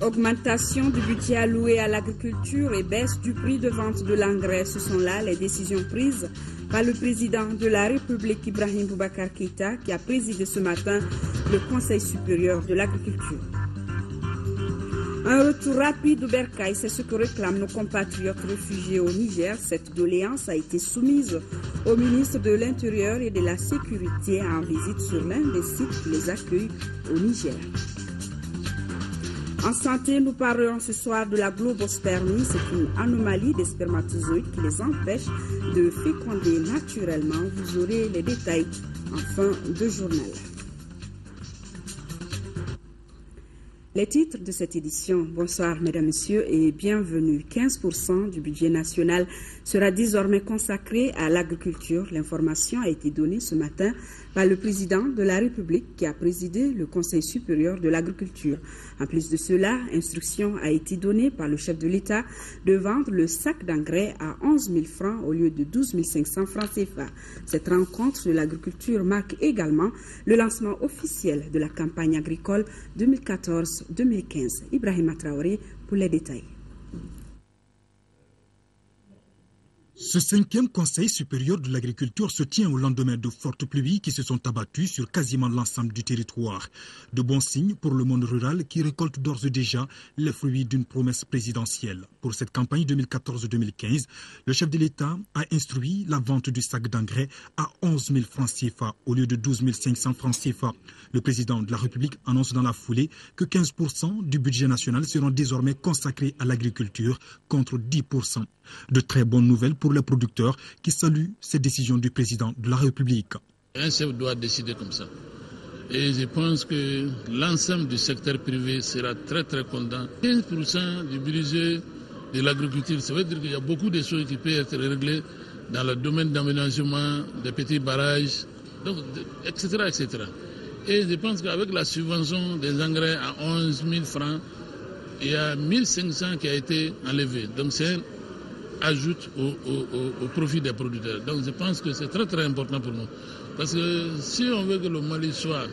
Augmentation du budget alloué à l'agriculture et baisse du prix de vente de l'engrais, ce sont là les décisions prises par le président de la République Ibrahim Boubacar Keïta qui a présidé ce matin le Conseil supérieur de l'agriculture. Un retour rapide au bercail, c'est ce que réclament nos compatriotes réfugiés au Niger. Cette doléance a été soumise au ministre de l'Intérieur et de la Sécurité en visite sur l'un des sites qui les accueille au Niger. En santé, nous parlerons ce soir de la globospermie. C'est une anomalie des spermatozoïdes qui les empêche de féconder naturellement. Vous aurez les détails en fin de journal. Les titres de cette édition. Bonsoir mesdames, messieurs et bienvenue. 15% du budget national sera désormais consacré à l'agriculture. L'information a été donnée ce matin par le président de la République qui a présidé le Conseil supérieur de l'agriculture. En plus de cela, instruction a été donnée par le chef de l'État de vendre le sac d'engrais à 11 000 francs au lieu de 12 500 francs CFA. Cette rencontre de l'agriculture marque également le lancement officiel de la campagne agricole 2014-2015. Ibrahima Traoré pour les détails. Ce 5e Conseil supérieur de l'agriculture se tient au lendemain de fortes pluies qui se sont abattues sur quasiment l'ensemble du territoire. De bons signes pour le monde rural qui récolte d'ores et déjà les fruits d'une promesse présidentielle. Pour cette campagne 2014-2015, le chef de l'État a instruit la vente du sac d'engrais à 11 000 francs CFA au lieu de 12 500 francs CFA. Le président de la République annonce dans la foulée que 15% du budget national seront désormais consacrés à l'agriculture contre 10%. De très bonnes nouvelles pour les producteurs qui saluent ces décisions du président de la République. Un chef doit décider comme ça. Et je pense que l'ensemble du secteur privé sera très très content. 15% du budget de l'agriculture, ça veut dire qu'il y a beaucoup de choses qui peuvent être réglées dans le domaine d'aménagement, des petits barrages, donc, etc., etc. Et je pense qu'avec la subvention des engrais à 11 000 francs, il y a 1 500 qui a été enlevé. Donc c'est ajoute au profit des producteurs. Donc je pense que c'est très très important pour nous. Parce que si on veut que le Mali soit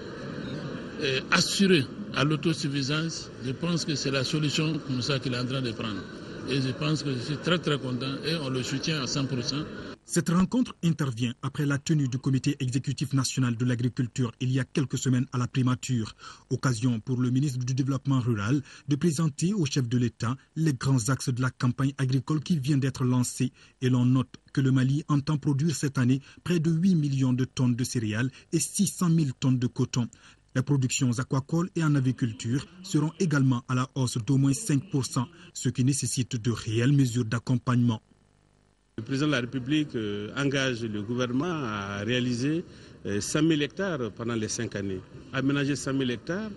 assuré à l'autosuffisance, je pense que c'est la solution comme ça qu'il est en train de prendre. Et je pense que je suis très très content et on le soutient à 100%. Cette rencontre intervient après la tenue du comité exécutif national de l'agriculture il y a quelques semaines à la primature. Occasion pour le ministre du Développement rural de présenter au chef de l'État les grands axes de la campagne agricole qui vient d'être lancée. Et l'on note que le Mali entend produire cette année près de 8 millions de tonnes de céréales et 600 000 tonnes de coton. Les productions aquacoles et en aviculture seront également à la hausse d'au moins 5%, ce qui nécessite de réelles mesures d'accompagnement. Le président de la République engage le gouvernement à réaliser 100 000 hectares pendant les 5 années. Aménager 100 000 hectares,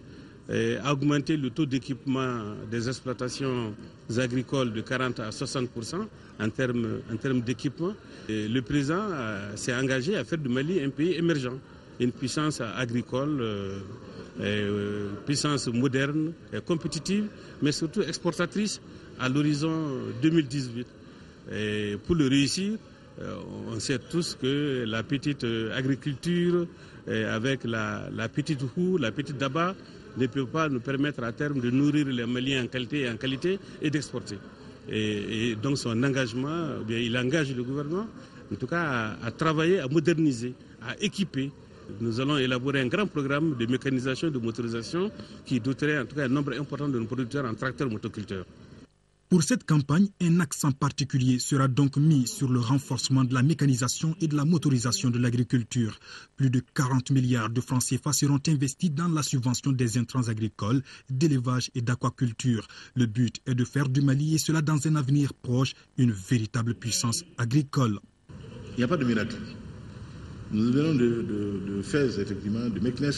augmenter le taux d'équipement des exploitations agricoles de 40 à 60% en termes d'équipement. Le président s'est engagé à faire du Mali un pays émergent, une puissance agricole, puissance moderne, compétitive, mais surtout exportatrice à l'horizon 2018. Et pour le réussir, on sait tous que la petite agriculture, avec la petite roue, la petite daba, ne peut pas nous permettre à terme de nourrir les Maliens en qualité et d'exporter. Et donc son engagement, il engage le gouvernement, en tout cas à travailler, à moderniser, à équiper. Nous allons élaborer un grand programme de mécanisation et de motorisation qui doterait en tout cas un nombre important de nos producteurs en tracteurs motoculteurs. Pour cette campagne, un accent particulier sera donc mis sur le renforcement de la mécanisation et de la motorisation de l'agriculture. Plus de 40 milliards de francs CFA seront investis dans la subvention des intrants agricoles, d'élevage et d'aquaculture. Le but est de faire du Mali, et cela dans un avenir proche, une véritable puissance agricole. Il n'y a pas de miracle. Nous venons de Fès, effectivement, de Meknes,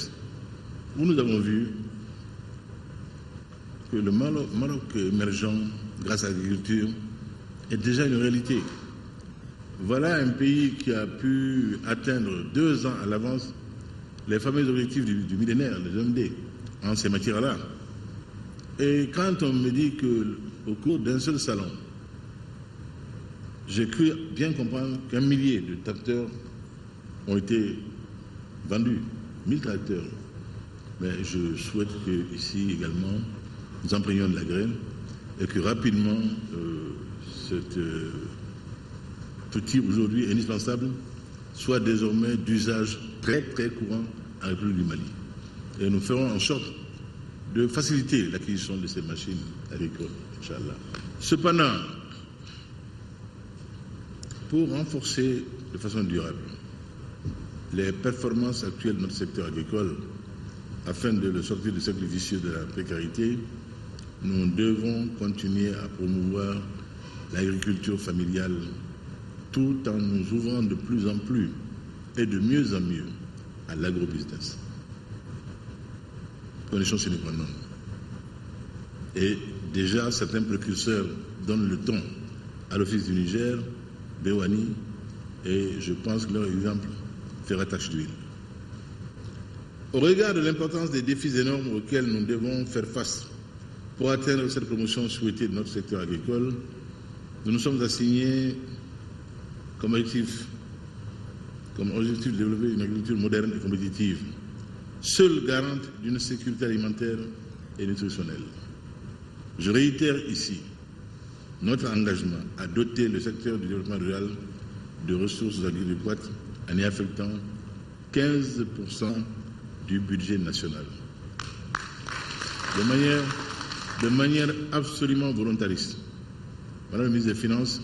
où nous avons vu que le Maroc émergent grâce à l'agriculture est déjà une réalité. Voilà un pays qui a pu atteindre 2 ans à l'avance les fameux objectifs du millénaire, les OMD, en ces matières-là. Et quand on me dit qu'au cours d'un seul salon, j'ai cru bien comprendre qu'1 millier de tracteurs ont été vendus, 1000 tracteurs. Mais je souhaite qu'ici également, nous imprégnions de la graine et que rapidement cet outil aujourd'hui indispensable soit désormais d'usage très très courant en République du Mali. Et nous ferons en sorte de faciliter l'acquisition de ces machines agricoles, Inch'Allah. Cependant, pour renforcer de façon durable les performances actuelles de notre secteur agricole, afin de le sortir du cercle vicieux de la précarité, nous devons continuer à promouvoir l'agriculture familiale tout en nous ouvrant de plus en plus et de mieux en mieux à l'agrobusiness. Condition sine qua non. Et déjà, certains précurseurs donnent le ton à l'Office du Niger, Bewani, et je pense que leur exemple fera tache d'huile. Au regard de l'importance des défis énormes auxquels nous devons faire face pour atteindre cette promotion souhaitée de notre secteur agricole, nous nous sommes assignés comme objectif de développer une agriculture moderne et compétitive, seule garante d'une sécurité alimentaire et nutritionnelle. Je réitère ici notre engagement à doter le secteur du développement rural de ressources adéquates en y affectant 15% du budget national. De manière absolument volontariste. Madame la ministre des Finances,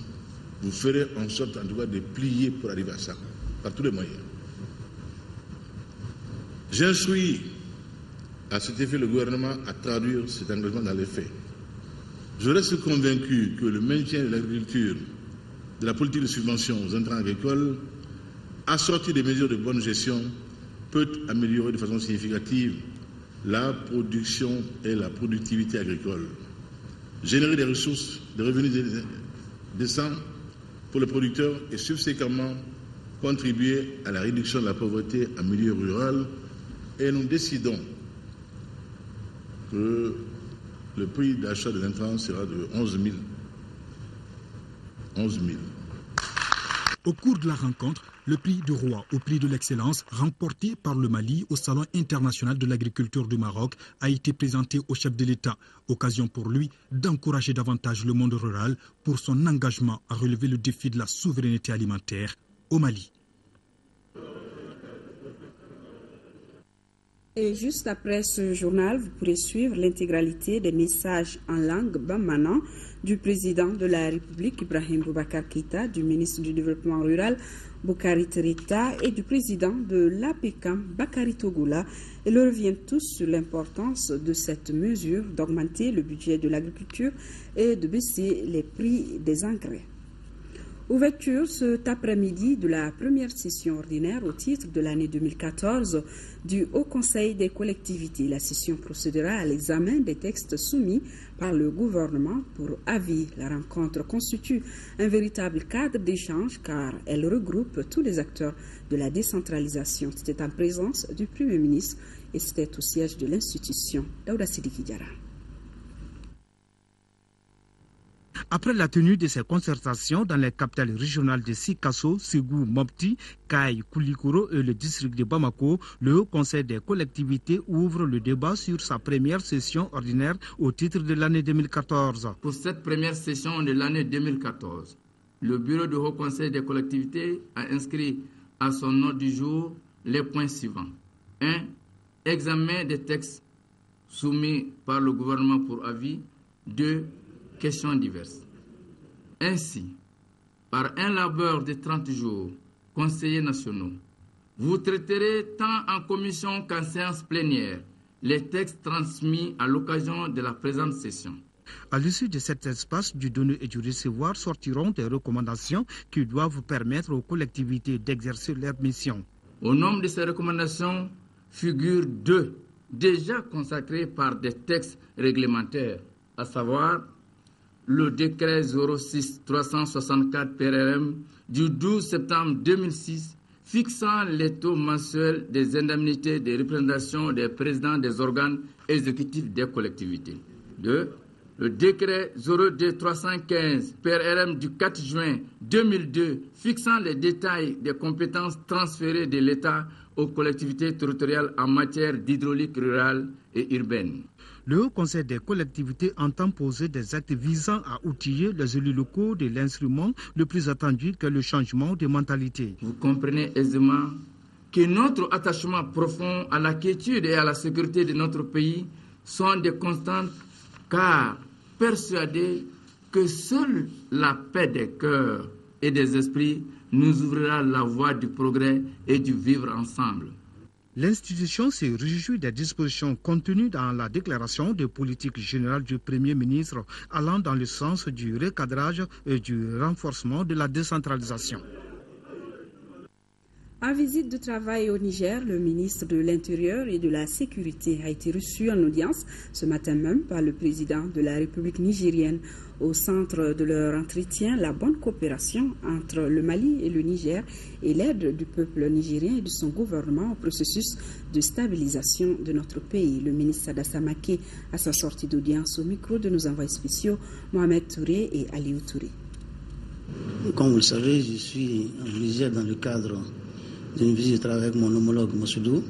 vous ferez en sorte en tout cas de plier pour arriver à ça, par tous les moyens. J'instruis à cet effet le gouvernement à traduire cet engagement dans les faits. Je reste convaincu que le maintien de l'agriculture, de la politique de subvention aux intrants agricoles, assorti des mesures de bonne gestion, peut améliorer de façon significative la production et la productivité agricole, générer des ressources, des revenus décents pour les producteurs et subséquemment contribuer à la réduction de la pauvreté en milieu rural. Et nous décidons que le prix d'achat des intrants sera de 11 000. Au cours de la rencontre, le prix du roi au prix de l'excellence remporté par le Mali au Salon international de l'agriculture du Maroc a été présenté au chef de l'État. Occasion pour lui d'encourager davantage le monde rural pour son engagement à relever le défi de la souveraineté alimentaire au Mali. Et juste après ce journal, vous pourrez suivre l'intégralité des messages en langue bambana du président de la République, Ibrahim Boubacar Keïta, du ministre du Développement rural, Boukari Tereta, et du président de l'APECAM, Bakary Togola. Ils reviennent tous sur l'importance de cette mesure d'augmenter le budget de l'agriculture et de baisser les prix des engrais. Ouverture cet après-midi de la première session ordinaire au titre de l'année 2014 du Haut Conseil des collectivités. La session procédera à l'examen des textes soumis par le gouvernement pour avis. La rencontre constitue un véritable cadre d'échange car elle regroupe tous les acteurs de la décentralisation. C'était en présence du Premier ministre et c'était au siège de l'institution. Daouda Sidiki Diarra. Après la tenue de ces concertations dans les capitales régionales de Sikasso, Ségou, Mopti, Kaï, Koulikoro et le district de Bamako, le Haut Conseil des collectivités ouvre le débat sur sa première session ordinaire au titre de l'année 2014. Pour cette première session de l'année 2014, le Bureau du Haut Conseil des collectivités a inscrit à son ordre du jour les points suivants. 1. Examen des textes soumis par le gouvernement pour avis. 2. Questions diverses. Ainsi, par un labeur de 30 jours, conseillers nationaux, vous traiterez tant en commission qu'en séance plénière les textes transmis à l'occasion de la présente session. À l'issue de cet espace du donner et du recevoir sortiront des recommandations qui doivent permettre aux collectivités d'exercer leur mission. Au nombre de ces recommandations figurent 2 déjà consacrées par des textes réglementaires, à savoir le décret 06-364 PRRM du 12 septembre 2006 fixant les taux mensuels des indemnités de représentation des présidents des organes exécutifs des collectivités. 2. Le décret 02-315 PRRM du 4 juin 2002 fixant les détails des compétences transférées de l'État aux collectivités territoriales en matière d'hydraulique rurale et urbaine. Le Conseil des collectivités entend poser des actes visant à outiller les élus locaux de l'instrument le plus attendu que le changement de mentalité. Vous comprenez aisément que notre attachement profond à la quiétude et à la sécurité de notre pays sont des constantes, car persuadés que seule la paix des cœurs et des esprits nous ouvrira la voie du progrès et du vivre ensemble. L'institution se réjouit des dispositions contenues dans la déclaration de politique générale du Premier ministre allant dans le sens du recadrage et du renforcement de la décentralisation. En visite de travail au Niger, le ministre de l'Intérieur et de la Sécurité a été reçu en audience ce matin même par le président de la République nigérienne. Au centre de leur entretien, la bonne coopération entre le Mali et le Niger et l'aide du peuple nigérien et de son gouvernement au processus de stabilisation de notre pays. Le ministre Sada Samake à sa sortie d'audience au micro de nos envoyés spéciaux Mohamed Touré et Aliou Touré. Comme vous le savez, je suis en Niger dans le cadre d'une visite de travail avec mon homologue Massoudou.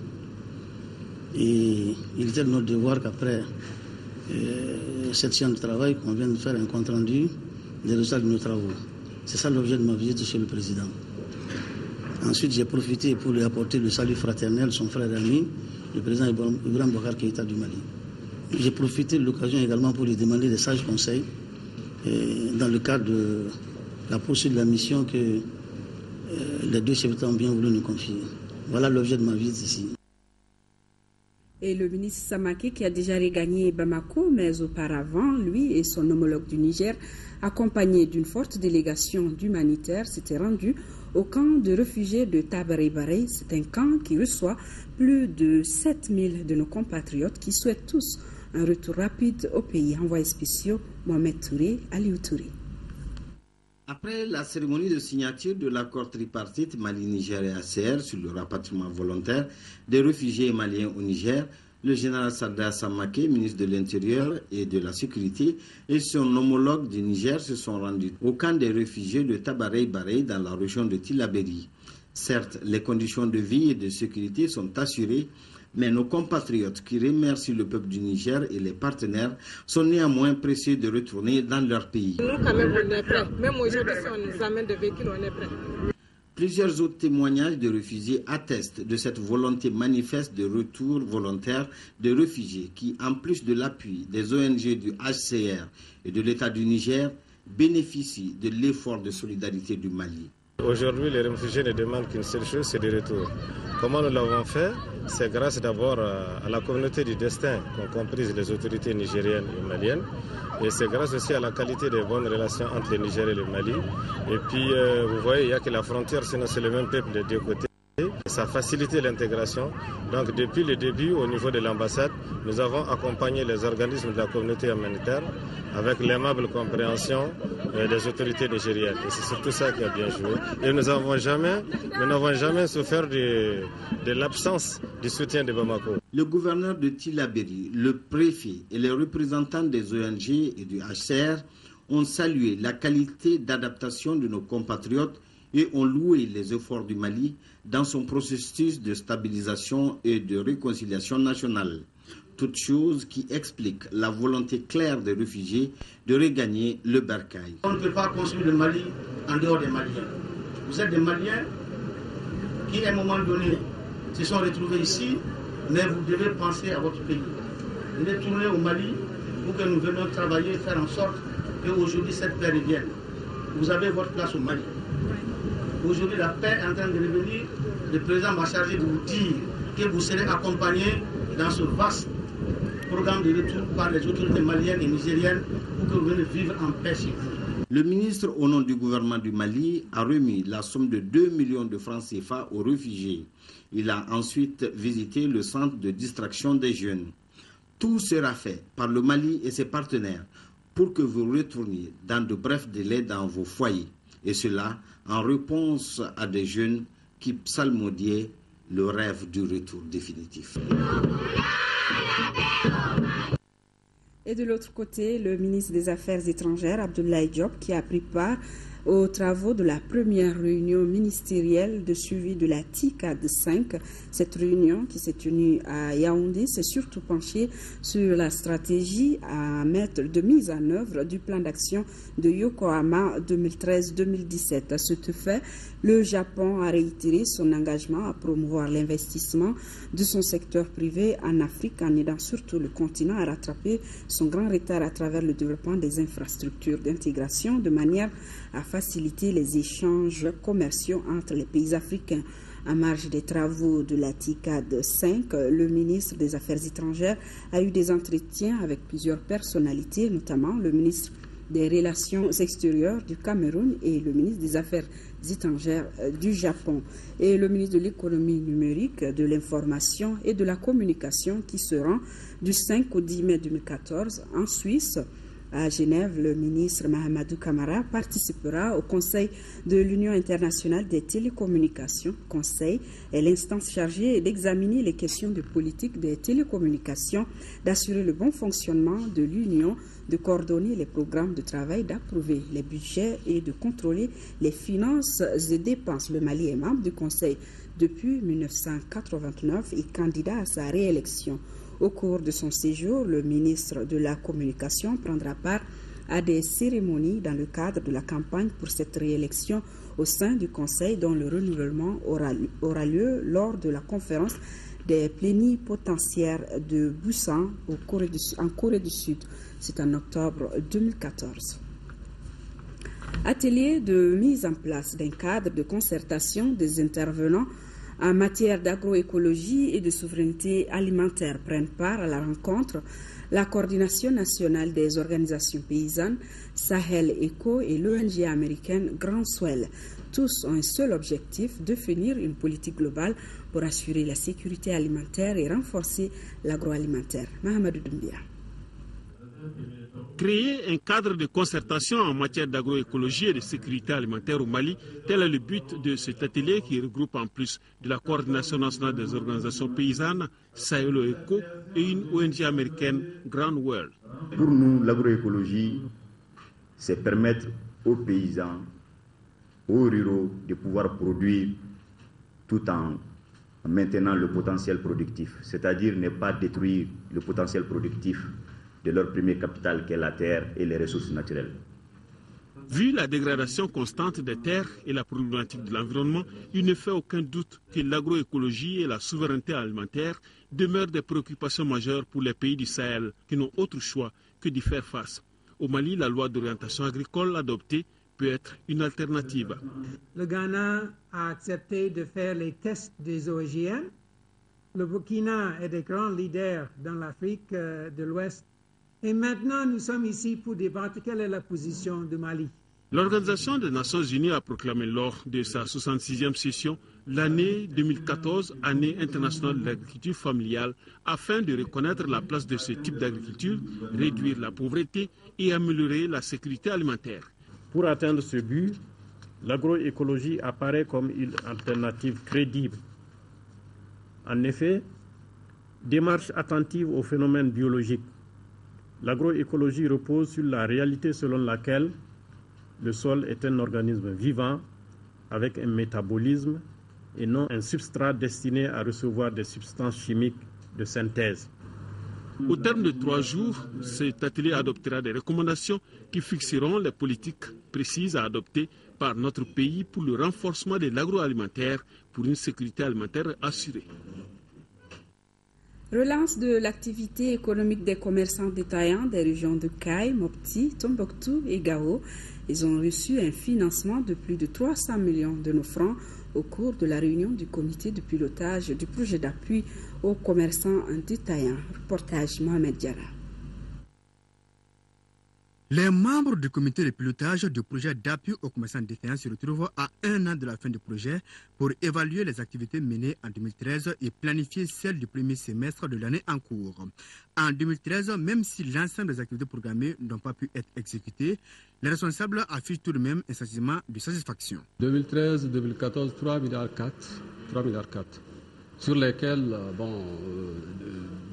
Et il était de notre devoir qu'après cette séance de travail, qu'on vienne de faire un compte rendu des résultats de nos travaux. C'est ça l'objet de ma visite chez le président. Ensuite, j'ai profité pour lui apporter le salut fraternel, son frère et ami, le président Ibrahim Boubacar Keïta du Mali. J'ai profité de l'occasion également pour lui demander des sages conseils dans le cadre de la poursuite de la mission que les deux chefs d'État ont bien voulu nous confier. Voilà l'objet de ma visite ici. Et le ministre Samake, qui a déjà regagné Bamako, mais auparavant, lui et son homologue du Niger, accompagnés d'une forte délégation d'humanitaires, s'étaient rendus au camp de réfugiés de Tabaré-Baré. C'est un camp qui reçoit plus de 7000 de nos compatriotes qui souhaitent tous un retour rapide au pays. Envoyés spéciaux, Mohamed Touré, Aliou Touré. Après la cérémonie de signature de l'accord tripartite Mali-Niger et ACR sur le rapatriement volontaire des réfugiés maliens au Niger, le général Sada Samake, ministre de l'Intérieur et de la Sécurité, et son homologue du Niger se sont rendus au camp des réfugiés de Tabaré-Baré dans la région de Tillabéri. Certes, les conditions de vie et de sécurité sont assurées, mais nos compatriotes qui remercient le peuple du Niger et les partenaires sont néanmoins pressés de retourner dans leur pays. Nous, quand même, on est prêts. Même aujourd'hui, si on nous amène des véhicules, on est prêts. Plusieurs autres témoignages de réfugiés attestent de cette volonté manifeste de retour volontaire de réfugiés qui, en plus de l'appui des ONG du HCR et de l'État du Niger, bénéficient de l'effort de solidarité du Mali. Aujourd'hui, les réfugiés ne demandent qu'une seule chose, c'est le retour. Comment nous l'avons fait? C'est grâce d'abord à la communauté du destin qu'ont comprise les autorités nigériennes et maliennes. Et c'est grâce aussi à la qualité des bonnes relations entre le Niger et le Mali. Et puis, vous voyez, il n'y a que la frontière, sinon c'est le même peuple des deux côtés. Ça facilite l'intégration. Donc, depuis le début, au niveau de l'ambassade, nous avons accompagné les organismes de la communauté humanitaire avec l'aimable compréhension des autorités nigériennes. Et c'est surtout ça qui a bien joué. Et nous n'avons jamais souffert de l'absence du soutien de Bamako. Le gouverneur de Tillabéri, le préfet et les représentants des ONG et du HCR ont salué la qualité d'adaptation de nos compatriotes et ont loué les efforts du Mali dans son processus de stabilisation et de réconciliation nationale. Toute chose qui explique la volonté claire des réfugiés de regagner le bercail. On ne peut pas construire le Mali en dehors des Maliens. Vous êtes des Maliens qui, à un moment donné, se sont retrouvés ici, mais vous devez penser à votre pays. Vous devez tourner au Mali pour que nous venions travailler, faire en sorte qu'aujourd'hui cette paix revienne. Vous avez votre place au Mali. Aujourd'hui, la paix est en train de revenir. Le président m'a chargé de vous dire que vous serez accompagnés dans ce vaste programme de retour par les autorités maliennes et nigériennes pour que vous veniez vivre en paix chez vous. Le ministre, au nom du gouvernement du Mali, a remis la somme de 2 millions de francs CFA aux réfugiés. Il a ensuite visité le centre de distraction des jeunes. Tout sera fait par le Mali et ses partenaires pour que vous retourniez dans de brefs délais dans vos foyers. Et cela en réponse à des jeunes qui psalmodiaient le rêve du retour définitif. Et de l'autre côté, le ministre des Affaires étrangères, Abdoulaye Diop, qui a pris part aux travaux de la première réunion ministérielle de suivi de la TICAD 5. Cette réunion qui s'est tenue à Yaoundé s'est surtout penchée sur la stratégie à mettre de mise en œuvre du plan d'action de Yokohama 2013-2017. À ce fait, le Japon a réitéré son engagement à promouvoir l'investissement de son secteur privé en Afrique en aidant surtout le continent à rattraper son grand retard à travers le développement des infrastructures d'intégration de manière à faciliter les échanges commerciaux entre les pays africains. En marge des travaux de la TICAD 5, le ministre des Affaires étrangères a eu des entretiens avec plusieurs personnalités, notamment le ministre des Relations extérieures du Cameroun et le ministre des Affaires étrangères du Japon et le ministre de l'économie numérique, de l'information et de la communication qui se rend du 5 au 10 mai 2014 en Suisse. À Genève, le ministre Mahamadou Camara participera au Conseil de l'Union internationale des télécommunications. Le Conseil est l'instance chargée d'examiner les questions de politique des télécommunications, d'assurer le bon fonctionnement de l'Union, de coordonner les programmes de travail, d'approuver les budgets et de contrôler les finances et dépenses. Le Mali est membre du Conseil depuis 1989 et candidat à sa réélection. Au cours de son séjour, le ministre de la Communication prendra part à des cérémonies dans le cadre de la campagne pour cette réélection au sein du Conseil dont le renouvellement aura lieu lors de la conférence des plénipotentiaires de Busan en Corée du Sud. C'est en octobre 2014. Atelier de mise en place d'un cadre de concertation des intervenants en matière d'agroécologie et de souveraineté alimentaire prennent part à la rencontre la Coordination nationale des organisations paysannes, Sahel Eco et l'ONG américaine Grand Swell. Tous ont un seul objectif, définir une politique globale pour assurer la sécurité alimentaire et renforcer l'agroalimentaire. Mahamadou Doumbia. Créer un cadre de concertation en matière d'agroécologie et de sécurité alimentaire au Mali, tel est le but de cet atelier qui regroupe en plus de la Coordination nationale des organisations paysannes, Sahel Eco et une ONG américaine, Grand World. Pour nous, l'agroécologie, c'est permettre aux paysans, aux ruraux de pouvoir produire tout en maintenant le potentiel productif, c'est-à-dire ne pas détruire le potentiel productif de leur premier capital qu'est la terre et les ressources naturelles. Vu la dégradation constante des terres et la problématique de l'environnement, il ne fait aucun doute que l'agroécologie et la souveraineté alimentaire demeurent des préoccupations majeures pour les pays du Sahel qui n'ont autre choix que d'y faire face. Au Mali, la loi d'orientation agricole adoptée peut être une alternative. Le Ghana a accepté de faire les tests des OGM. Le Burkina est des grands leaders dans l'Afrique de l'Ouest. Et maintenant, nous sommes ici pour débattre quelle est la position du Mali. L'Organisation des Nations Unies a proclamé lors de sa 66e session l'année 2014, année internationale de l'agriculture familiale, afin de reconnaître la place de ce type d'agriculture, réduire la pauvreté et améliorer la sécurité alimentaire. Pour atteindre ce but, l'agroécologie apparaît comme une alternative crédible. En effet, démarche attentive aux phénomènes biologiques. L'agroécologie repose sur la réalité selon laquelle le sol est un organisme vivant avec un métabolisme et non un substrat destiné à recevoir des substances chimiques de synthèse. Au terme de 3 jours, cet atelier adoptera des recommandations qui fixeront les politiques précises à adopter par notre pays pour le renforcement de l'agroalimentaire pour une sécurité alimentaire assurée. Relance de l'activité économique des commerçants détaillants des régions de Kayes, Mopti, Tombouctou et Gao. Ils ont reçu un financement de plus de 300 millions de nos francs au cours de la réunion du comité de pilotage du projet d'appui aux commerçants détaillants. Reportage Mohamed Diarra. Les membres du comité de pilotage du projet d'appui aux commerçants détaillants se retrouvent à 1 an de la fin du projet pour évaluer les activités menées en 2013 et planifier celles du premier semestre de l'année en cours. En 2013, même si l'ensemble des activités programmées n'ont pas pu être exécutées, les responsables affichent tout de même un sentiment de satisfaction. 2013-2014, 3,4 milliards. Sur lesquels,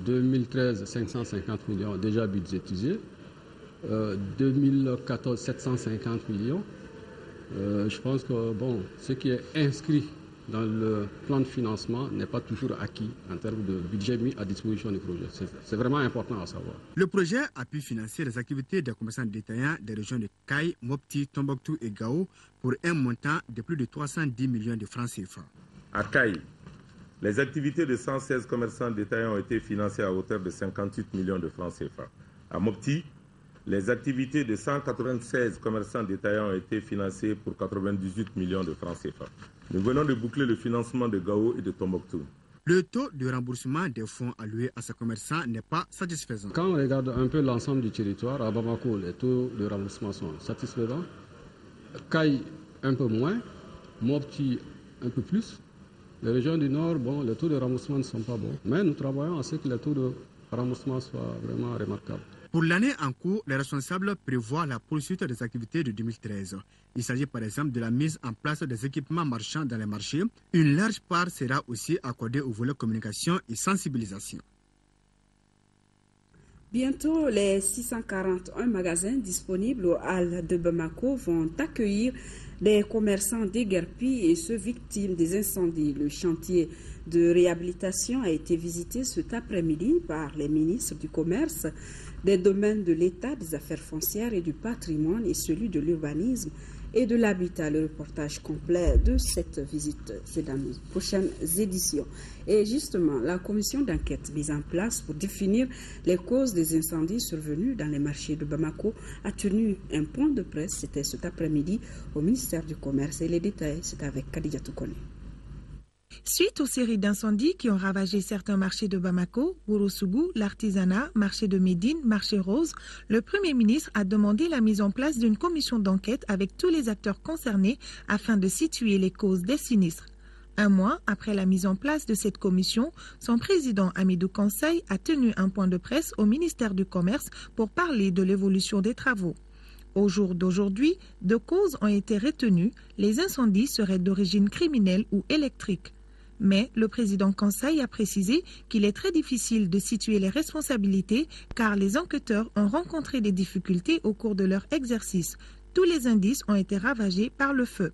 2013, 550 millions déjà budgétisés. 2014, 750 millions Je pense que ce qui est inscrit dans le plan de financement n'est pas toujours acquis en termes de budget mis à disposition du projet. C'est vraiment important à savoir. Le projet a pu financer les activités des commerçants détaillants des régions de Kayes, Mopti, Tombouctou et Gao pour un montant de plus de 310 millions de francs CFA. À Kayes, les activités de 116 commerçants détaillants ont été financées à hauteur de 58 millions de francs CFA. À Mopti, les activités de 196 commerçants détaillants ont été financées pour 98 millions de francs CFA. Nous venons de boucler le financement de Gao et de Tombouctou. Le taux de remboursement des fonds alloués à ces commerçants n'est pas satisfaisant. Quand on regarde un peu l'ensemble du territoire, à Bamako, les taux de remboursement sont satisfaisants. Kayes, un peu moins. Mopti, un peu plus. Les régions du Nord, les taux de remboursement ne sont pas bons. Mais nous travaillons à ce que les taux de remboursement soient vraiment remarquables. Pour l'année en cours, les responsables prévoient la poursuite des activités de 2013. Il s'agit par exemple de la mise en place des équipements marchands dans les marchés. Une large part sera aussi accordée au volet communication et sensibilisation. Bientôt, les 641 magasins disponibles aux Halles de Bamako vont accueillir des commerçants déguerpis et ceux victimes des incendies. Le chantier de réhabilitation a été visité cet après-midi par les ministres du Commerce, des domaines de l'État, des affaires foncières et du patrimoine et celui de l'urbanisme et de l'habitat. Le reportage complet de cette visite, c'est dans nos prochaines éditions. Et justement, la commission d'enquête mise en place pour définir les causes des incendies survenus dans les marchés de Bamako a tenu un point de presse, c'était cet après-midi, au ministère du Commerce. Et les détails, c'est avec Khadija Toukone. Suite aux séries d'incendies qui ont ravagé certains marchés de Bamako, Ourossogou, l'artisanat, marché de Médine, marché Rose, le Premier ministre a demandé la mise en place d'une commission d'enquête avec tous les acteurs concernés afin de situer les causes des sinistres. Un mois après la mise en place de cette commission, son président Hamidou Conseil a tenu un point de presse au ministère du Commerce pour parler de l'évolution des travaux. Au jour d'aujourd'hui, 2 causes ont été retenues. Les incendies seraient d'origine criminelle ou électrique. Mais le président Conseil a précisé qu'il est très difficile de situer les responsabilités car les enquêteurs ont rencontré des difficultés au cours de leur exercice. Tous les indices ont été ravagés par le feu.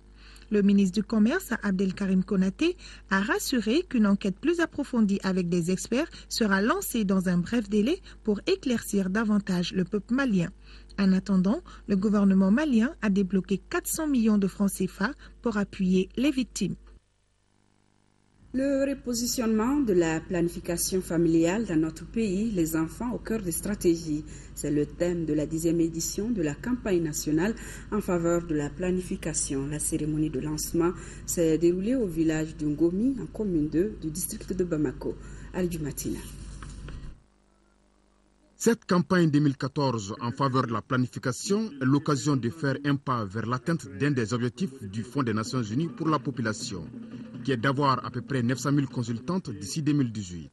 Le ministre du Commerce, Abdelkarim Konaté, a rassuré qu'une enquête plus approfondie avec des experts sera lancée dans un bref délai pour éclaircir davantage le peuple malien. En attendant, le gouvernement malien a débloqué 400 millions de francs CFA pour appuyer les victimes. Le repositionnement de la planification familiale dans notre pays, les enfants au cœur des stratégies. C'est le thème de la 10e édition de la campagne nationale en faveur de la planification. La cérémonie de lancement s'est déroulée au village d'Ungomi, en commune 2 du district de Bamako. Aldu Matina. Cette campagne 2014 en faveur de la planification est l'occasion de faire un pas vers l'atteinte d'un des objectifs du Fonds des Nations Unies pour la population, qui est d'avoir à peu près 900 000 consultantes d'ici 2018.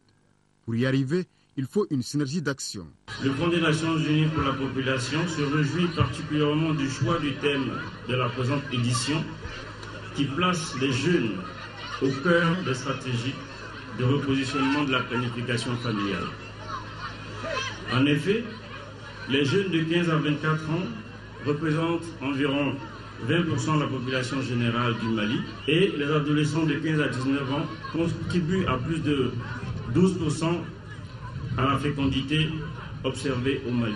Pour y arriver, il faut une synergie d'action. Le Fonds des Nations Unies pour la population se réjouit particulièrement du choix du thème de la présente édition, qui place les jeunes au cœur des stratégies de repositionnement de la planification familiale. En effet, les jeunes de 15 à 24 ans représentent environ 20% de la population générale du Mali et les adolescents de 15 à 19 ans contribuent à plus de 12% à la fécondité observée au Mali.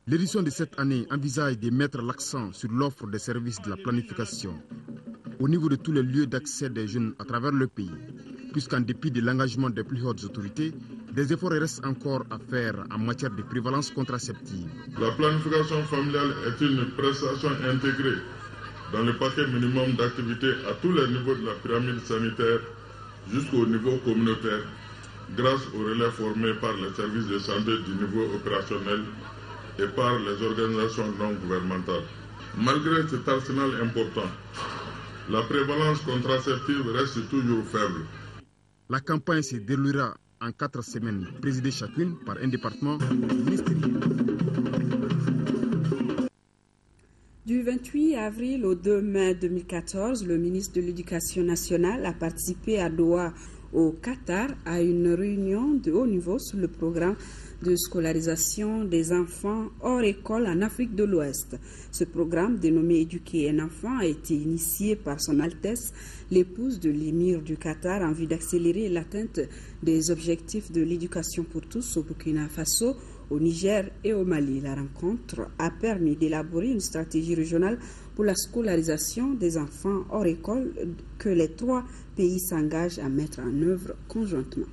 L'édition de cette année envisage de mettre l'accent sur l'offre des services de la planification au niveau de tous les lieux d'accès des jeunes à travers le pays, puisqu'en dépit de l'engagement des plus hautes autorités, des efforts restent encore à faire en matière de prévalence contraceptive. La planification familiale est une prestation intégrée dans le paquet minimum d'activités à tous les niveaux de la pyramide sanitaire jusqu'au niveau communautaire, grâce aux relais formés par les services de santé du niveau opérationnel et par les organisations non gouvernementales. Malgré cet arsenal important, la prévalence contraceptive reste toujours faible. La campagne se déroulera en 4 semaines, présidée chacune par un département ministériel. Du 28 avril au 2 mai 2014, le ministre de l'Éducation nationale a participé à Doha au Qatar à une réunion de haut niveau sur le programme de scolarisation des enfants hors école en Afrique de l'Ouest. Ce programme, dénommé Éduquer un enfant, a été initié par Son Altesse, l'épouse de l'émir du Qatar, en vue d'accélérer l'atteinte des objectifs de l'éducation pour tous au Burkina Faso, au Niger et au Mali. La rencontre a permis d'élaborer une stratégie régionale pour la scolarisation des enfants hors école que les 3 pays s'engagent à mettre en œuvre conjointement.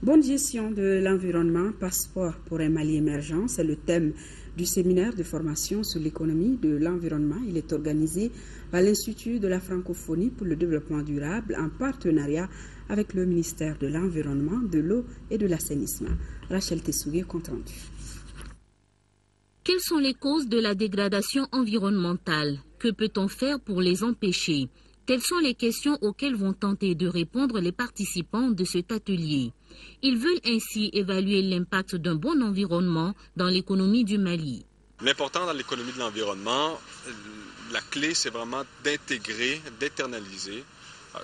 Bonne gestion de l'environnement, passeport pour un Mali émergent, c'est le thème du séminaire de formation sur l'économie de l'environnement. Il est organisé par l'Institut de la francophonie pour le développement durable en partenariat avec le ministère de l'Environnement, de l'eau et de l'assainissement. Rachel Tessougué, compte rendu. Quelles sont les causes de la dégradation environnementale? Que peut-on faire pour les empêcher? Telles sont les questions auxquelles vont tenter de répondre les participants de cet atelier. Ils veulent ainsi évaluer l'impact d'un bon environnement dans l'économie du Mali. L'important dans l'économie de l'environnement, la clé, c'est vraiment d'intégrer, d'internaliser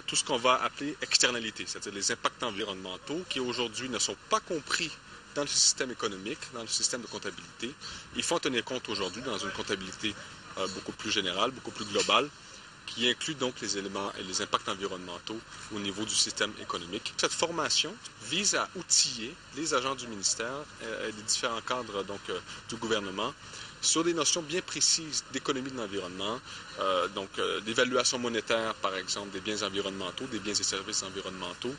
tout ce qu'on va appeler externalités, c'est-à-dire les impacts environnementaux qui aujourd'hui ne sont pas compris dans le système économique, dans le système de comptabilité. Il faut en tenir compte aujourd'hui dans une comptabilité beaucoup plus générale, beaucoup plus globale, qui inclut donc les éléments et les impacts environnementaux au niveau du système économique. Cette formation vise à outiller les agents du ministère et des différents cadres du gouvernement sur des notions bien précises d'économie de l'environnement, d'évaluation monétaire, par exemple, des biens environnementaux, des biens et services environnementaux,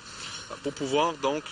pour pouvoir donc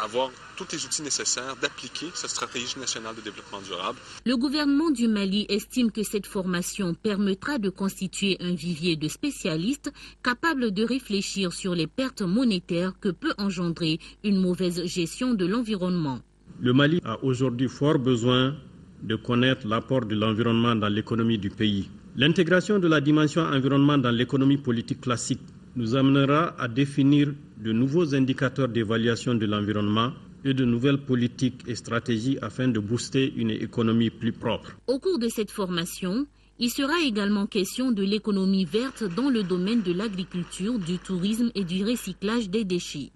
avoir tous les outils nécessaires d'appliquer cette stratégie nationale de développement durable. Le gouvernement du Mali estime que cette formation permettra de constituer un vivier de spécialistes capables de réfléchir sur les pertes monétaires que peut engendrer une mauvaise gestion de l'environnement. Le Mali a aujourd'hui fort besoin de connaître l'apport de l'environnement dans l'économie du pays. L'intégration de la dimension environnement dans l'économie politique classique nous amènera à définir de nouveaux indicateurs d'évaluation de l'environnement et de nouvelles politiques et stratégies afin de booster une économie plus propre. Au cours de cette formation, il sera également question de l'économie verte dans le domaine de l'agriculture, du tourisme et du recyclage des déchets.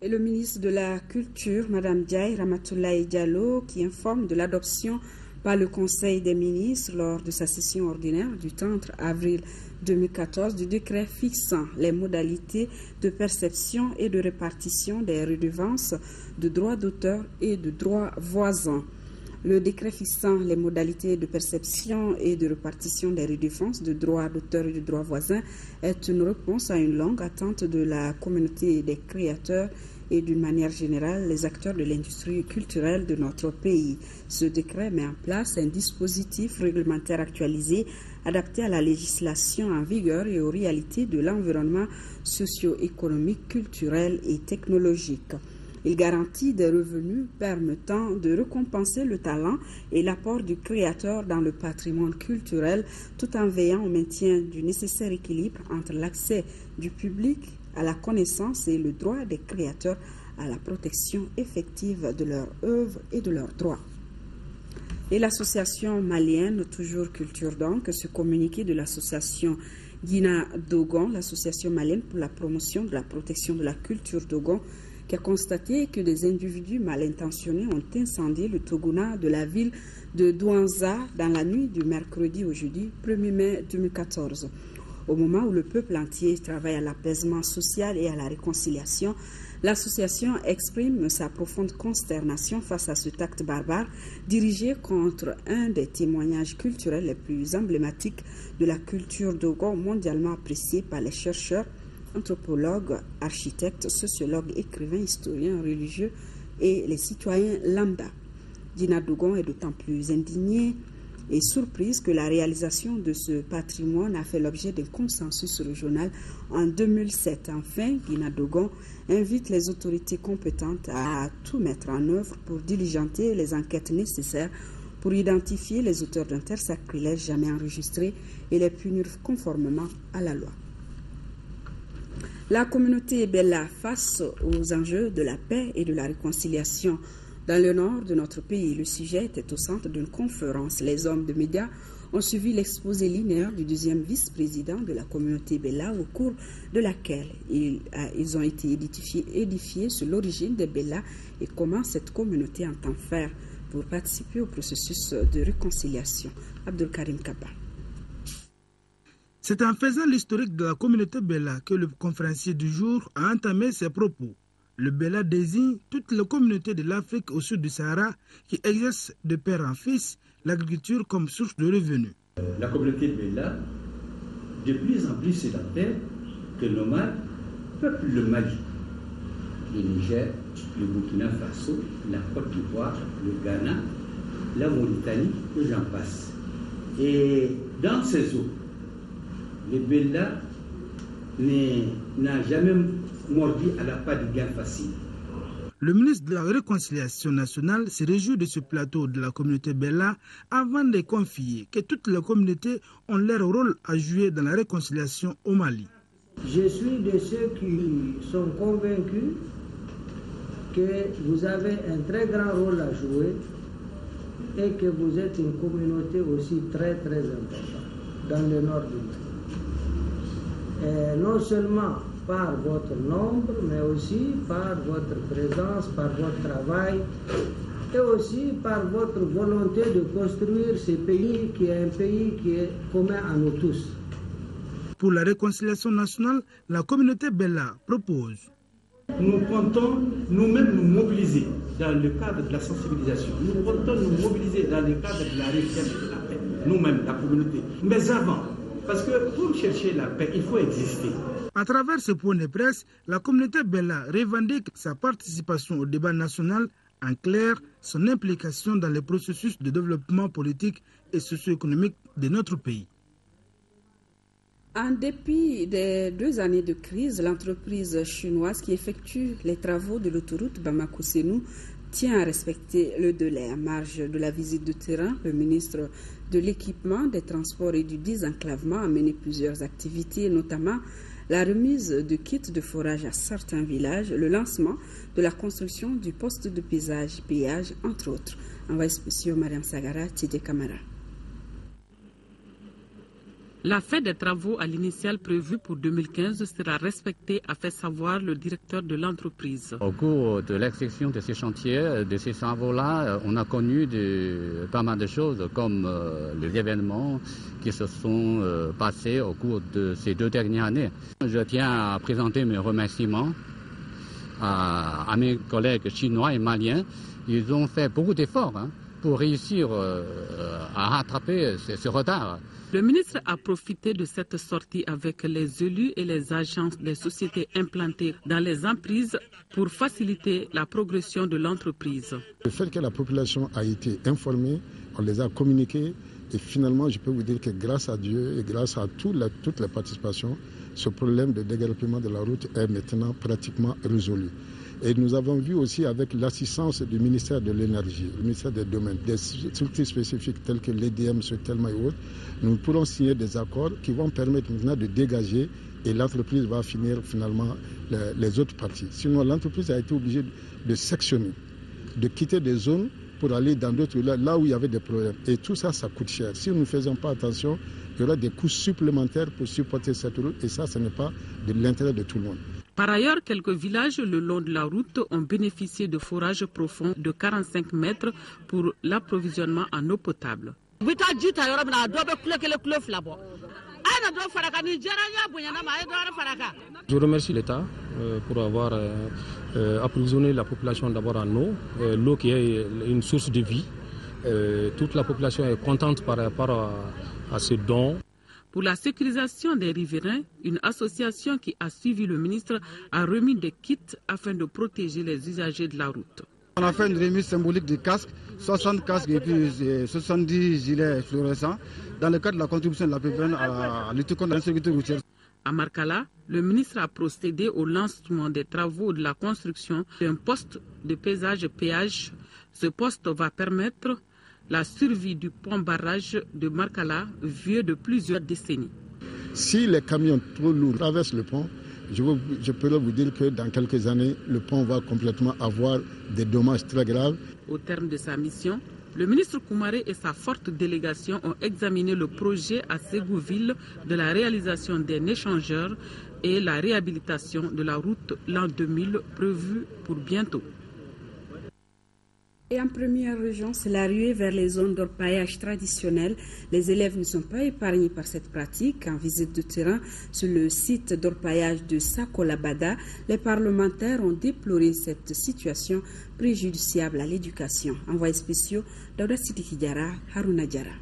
Et le ministre de la Culture, Mme Diaye Ramatoulaye Diallo, qui informe de l'adoption par le Conseil des ministres lors de sa session ordinaire du 30 avril 2014 du décret fixant les modalités de perception et de répartition des redevances de droits d'auteur et de droits voisins. Le décret fixant les modalités de perception et de répartition des redevances de droits d'auteur et de droits voisins est une réponse à une longue attente de la communauté des créateurs et d'une manière générale les acteurs de l'industrie culturelle de notre pays. Ce décret met en place un dispositif réglementaire actualisé, adapté à la législation en vigueur et aux réalités de l'environnement socio-économique, culturel et technologique. Il garantit des revenus permettant de récompenser le talent et l'apport du créateur dans le patrimoine culturel, tout en veillant au maintien du nécessaire équilibre entre l'accès du public à la connaissance et le droit des créateurs à la protection effective de leurs œuvres et de leurs droits. Et l'association malienne, toujours Culture donc, ce communiqué de l'association Guina Dogon, l'association malienne pour la promotion de la protection de la culture Dogon, qui a constaté que des individus mal intentionnés ont incendié le Togona de la ville de Douanza dans la nuit du mercredi au jeudi 1er mai 2014. Au moment où le peuple entier travaille à l'apaisement social et à la réconciliation, l'association exprime sa profonde consternation face à cet acte barbare dirigé contre un des témoignages culturels les plus emblématiques de la culture Dogon, mondialement apprécié par les chercheurs, anthropologues, architectes, sociologues, écrivains, historiens, religieux et les citoyens lambda. Dina Dogon est d'autant plus indignée et surprise que la réalisation de ce patrimoine a fait l'objet d'un consensus régional en 2007. Enfin, Dina Dogon invite les autorités compétentes à tout mettre en œuvre pour diligenter les enquêtes nécessaires pour identifier les auteurs d'un tel sacrilège jamais enregistré et les punir conformément à la loi. La communauté est bella face aux enjeux de la paix et de la réconciliation. Dans le nord de notre pays, le sujet était au centre d'une conférence. Les hommes de médias ont suivi l'exposé linéaire du deuxième vice-président de la communauté Bella, au cours de laquelle ils ont été édifiés sur l'origine des Bella et comment cette communauté entend faire pour participer au processus de réconciliation. Abdelkarim Kaba. C'est en faisant l'historique de la communauté Bella que le conférencier du jour a entamé ses propos. Le Bella désigne toute la communauté de l'Afrique au sud du Sahara qui exerce de père en fils l'agriculture comme source de revenus. La communauté Bella, de plus en plus sédentaire, que nomade, peuple le Mali, le Niger, le Burkina Faso, la Côte d'Ivoire, le Ghana, la Mauritanie, et j'en passe. Et dans ces eaux, le Bella n'a jamais mordu à la part du gain facile. Le ministre de la Réconciliation nationale se réjouit de ce plateau de la communauté Bella avant de confier que toutes les communautés ont leur rôle à jouer dans la réconciliation au Mali. Je suis de ceux qui sont convaincus que vous avez un très grand rôle à jouer et que vous êtes une communauté aussi très importante dans le nord du Mali. Et non seulement par votre nombre, mais aussi par votre présence, par votre travail et aussi par votre volonté de construire ce pays qui est un pays qui est commun à nous tous. Pour la réconciliation nationale, la communauté Bella propose. Nous comptons nous-mêmes nous mobiliser dans le cadre de la sensibilisation. Nous comptons nous mobiliser dans le cadre de la recherche de la paix. Nous-mêmes, la communauté. Mais avant, parce que pour chercher la paix, il faut exister. À travers ce point de presse, la communauté Bella revendique sa participation au débat national, en clair, son implication dans le processus de développement politique et socio-économique de notre pays. En dépit des 2 années de crise, l'entreprise chinoise qui effectue les travaux de l'autoroute Bamako-Sénou tient à respecter le délai. En marge de la visite de terrain, le ministre de l'Équipement, des Transports et du Désenclavement a mené plusieurs activités, notamment la remise de kits de forage à certains villages, le lancement de la construction du poste de péage, entre autres. Envoyé spécial Mariam Sagara, Tidé Camara. La fin des travaux à l'initiale prévue pour 2015 sera respectée, a fait savoir le directeur de l'entreprise. Au cours de l'exécution de ces chantiers, de ces travaux-là, on a connu pas mal de choses comme les événements qui se sont passés au cours de ces 2 dernières années. Je tiens à présenter mes remerciements à mes collègues chinois et maliens. Ils ont fait beaucoup d'efforts pour réussir à rattraper ce retard. Le ministre a profité de cette sortie avec les élus et les agents des sociétés implantées dans les emprises pour faciliter la progression de l'entreprise. Le fait que la population a été informée, on les a communiqués et finalement je peux vous dire que grâce à Dieu et grâce à toutes les participations, ce problème de déguerpissement de la route est maintenant pratiquement résolu. Et nous avons vu aussi avec l'assistance du ministère de l'Énergie, le ministère des Domaines, des structures spécifiques telles que l'EDM, Sotelma et autres, nous pourrons signer des accords qui vont permettre maintenant de dégager et l'entreprise va finir finalement les autres parties. Sinon, l'entreprise a été obligée de sectionner, de quitter des zones pour aller dans d'autres là où il y avait des problèmes. Et tout ça, ça coûte cher. Si nous ne faisons pas attention, il y aura des coûts supplémentaires pour supporter cette route et ça, ce n'est pas de l'intérêt de tout le monde. Par ailleurs, quelques villages le long de la route ont bénéficié de forages profonds de 45 mètres pour l'approvisionnement en eau potable. Je remercie l'État pour avoir approvisionné la population d'abord en eau, l'eau qui est une source de vie. Toute la population est contente par rapport à ce don. Pour la sécurisation des riverains, une association qui a suivi le ministre a remis des kits afin de protéger les usagers de la route. On a fait une remise symbolique de casques, 60 casques et puis 70 gilets fluorescents dans le cadre de la contribution de la PPN à la lutte contre l'insécurité routière. À Markala, le ministre a procédé au lancement des travaux de la construction d'un poste de péage. Ce poste va permettre la survie du pont-barrage de Markala, vieux de plusieurs décennies. Si les camions trop lourds traversent le pont, je peux vous dire que dans quelques années, le pont va complètement avoir des dommages très graves. Au terme de sa mission, Le ministre Koumaré et sa forte délégation ont examiné le projet à Ségouville de la réalisation d'un échangeur et la réhabilitation de la route l'an 2000 prévue pour bientôt. Et en première région, c'est la ruée vers les zones d'orpaillage traditionnelles. Les élèves ne sont pas épargnés par cette pratique. En visite de terrain sur le site d'orpaillage de Sakolabada, les parlementaires ont déploré cette situation préjudiciable à l'éducation. Envoyés spéciaux, Daouda Sidiki Diarra, Haruna Diarra.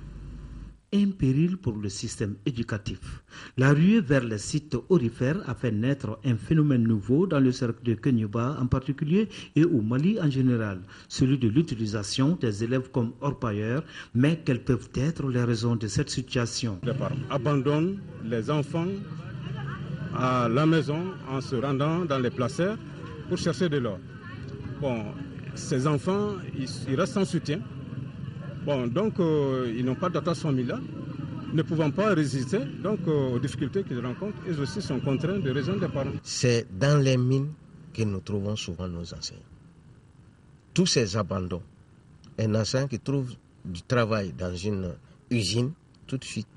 Un péril pour le système éducatif. La ruée vers les sites aurifères a fait naître un phénomène nouveau dans le cercle de Kenyuba en particulier et au Mali en général, celui de l'utilisation des élèves comme orpailleurs. Mais quelles peuvent être les raisons de cette situation? Les parents abandonnent les enfants à la maison en se rendant dans les placères pour chercher de l'or. Bon, ces enfants, ils restent sans soutien. Bon, donc ils n'ont pas d'attache familiale, ne pouvant pas résister donc, aux difficultés qu'ils rencontrent, ils aussi sont contraints de rejoindre les parents. C'est dans les mines que nous trouvons souvent nos enseignants. Tous ces abandons, un enseignant qui trouve du travail dans une usine, tout de suite,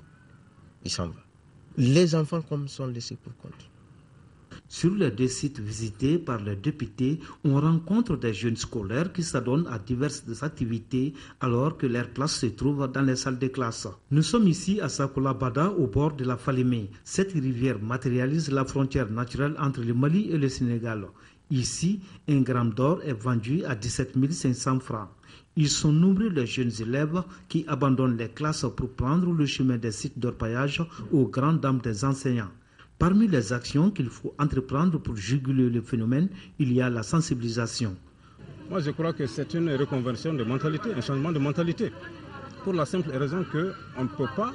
il s'en va. Les enfants comme sont laissés pour compte. Sur les deux sites visités par les députés, on rencontre des jeunes scolaires qui s'adonnent à diverses activités alors que leur place se trouve dans les salles de classe. Nous sommes ici à Sakolabada, au bord de la Falémé. Cette rivière matérialise la frontière naturelle entre le Mali et le Sénégal. Ici, un gramme d'or est vendu à 17 500 francs. Ils sont nombreux les jeunes élèves qui abandonnent les classes pour prendre le chemin des sites d'orpaillage aux grandes dames des enseignants. Parmi les actions qu'il faut entreprendre pour juguler le phénomène, il y a la sensibilisation. Moi, je crois que c'est une reconversion de mentalité, un changement de mentalité. Pour la simple raison qu'on ne peut pas,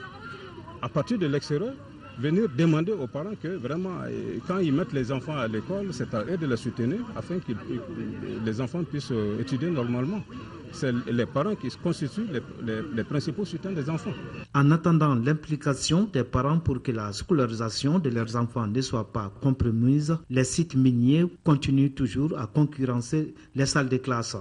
à partir de l'extérieur, venir demander aux parents que vraiment, quand ils mettent les enfants à l'école, c'est à eux de les soutenir afin que les enfants puissent étudier normalement. C'est les parents qui constituent les principaux soutiens des enfants. En attendant l'implication des parents pour que la scolarisation de leurs enfants ne soit pas compromise, les sites miniers continuent toujours à concurrencer les salles de classe.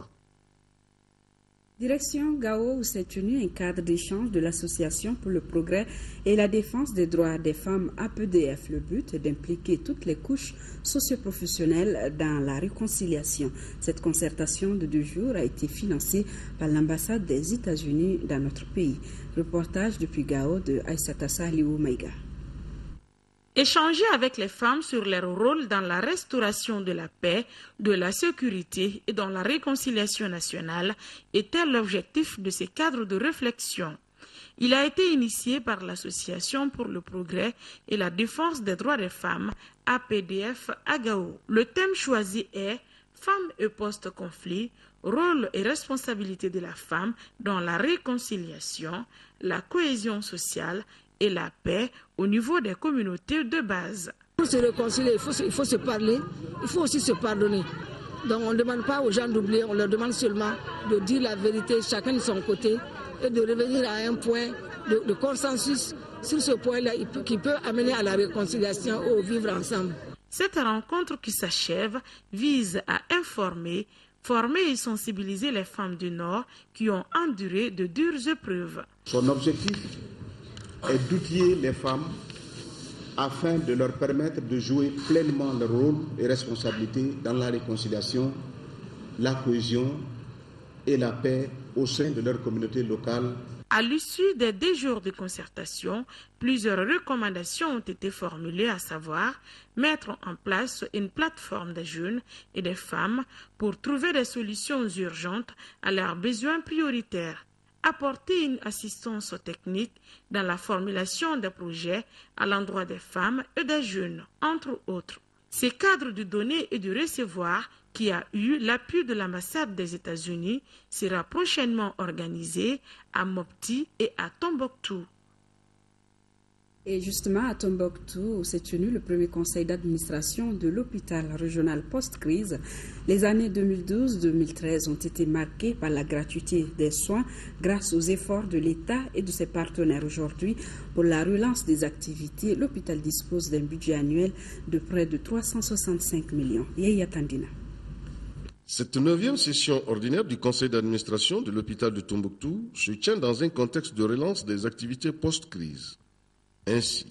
Direction Gao où s'est tenu un cadre d'échange de l'Association pour le progrès et la défense des droits des femmes APDF. Le but est d'impliquer toutes les couches socio-professionnelles dans la réconciliation. Cette concertation de 2 jours a été financée par l'ambassade des États-Unis dans notre pays. Reportage depuis Gao de Aïssata Saliou Maïga. Échanger avec les femmes sur leur rôle dans la restauration de la paix, de la sécurité et dans la réconciliation nationale était l'objectif de ces cadres de réflexion. Il a été initié par l'Association pour le progrès et la défense des droits des femmes, APDF à Gao. Le thème choisi est « Femmes et post-conflit, rôle et responsabilité de la femme dans la réconciliation, la cohésion sociale et la paix au niveau des communautés de base. » Pour se réconcilier, il faut se parler, il faut aussi se pardonner. Donc on ne demande pas aux gens d'oublier, on leur demande seulement de dire la vérité, chacun de son côté, et de revenir à un point de consensus sur ce point-là qui peut amener à la réconciliation au vivre ensemble. Cette rencontre qui s'achève vise à informer, former et sensibiliser les femmes du Nord qui ont enduré de dures épreuves. Son objectif est d'outiller les femmes afin de leur permettre de jouer pleinement leur rôle et responsabilité dans la réconciliation, la cohésion et la paix au sein de leur communauté locale. À l'issue des 2 jours de concertation, plusieurs recommandations ont été formulées, à savoir mettre en place une plateforme des jeunes et des femmes pour trouver des solutions urgentes à leurs besoins prioritaires, apporter une assistance technique dans la formulation des projets à l'endroit des femmes et des jeunes, entre autres. Ces cadres de donner et de recevoir, qui a eu l'appui de l'ambassade des États-Unis, sera prochainement organisé à Mopti et à Tombouctou. Et justement, à Tombouctou, où s'est tenu le premier conseil d'administration de l'hôpital régional post-crise, les années 2012-2013 ont été marquées par la gratuité des soins grâce aux efforts de l'État et de ses partenaires. Aujourd'hui, pour la relance des activités, l'hôpital dispose d'un budget annuel de près de 365 millions. Yaya Tandina. Cette 9e session ordinaire du conseil d'administration de l'hôpital de Tombouctou se tient dans un contexte de relance des activités post-crise. Ainsi,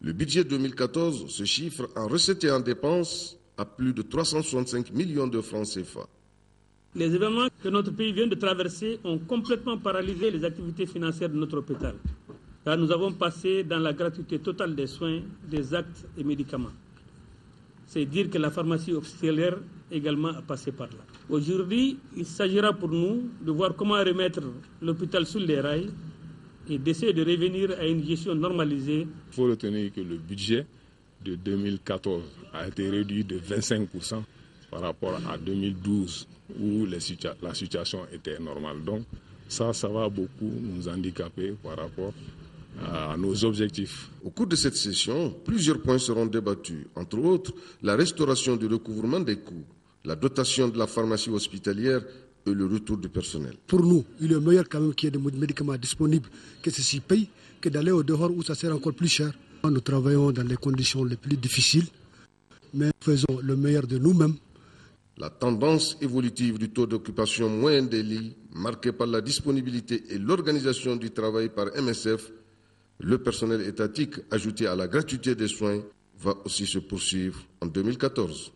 le budget 2014 se chiffre en recettes et en dépenses à plus de 365 millions de francs CFA. Les événements que notre pays vient de traverser ont complètement paralysé les activités financières de notre hôpital. Car nous avons passé dans la gratuité totale des soins, des actes et médicaments. C'est dire que la pharmacie hospitalière également a passé par là. Aujourd'hui, il s'agira pour nous de voir comment remettre l'hôpital sur les rails et d'essayer de revenir à une gestion normalisée. Il faut retenir que le budget de 2014 a été réduit de 25% par rapport à 2012 où la situation était normale. Donc ça va beaucoup nous handicaper par rapport à nos objectifs. Au cours de cette session, plusieurs points seront débattus, entre autres la restauration du recouvrement des coûts, la dotation de la pharmacie hospitalière et le retour du personnel. Pour nous, il est meilleur quand même qu'il y ait des médicaments disponibles, que ceci paye, que d'aller au dehors où ça sert encore plus cher. Nous travaillons dans les conditions les plus difficiles, mais faisons le meilleur de nous-mêmes. La tendance évolutive du taux d'occupation moyen des lits, marquée par la disponibilité et l'organisation du travail par MSF, le personnel étatique ajouté à la gratuité des soins, va aussi se poursuivre en 2014.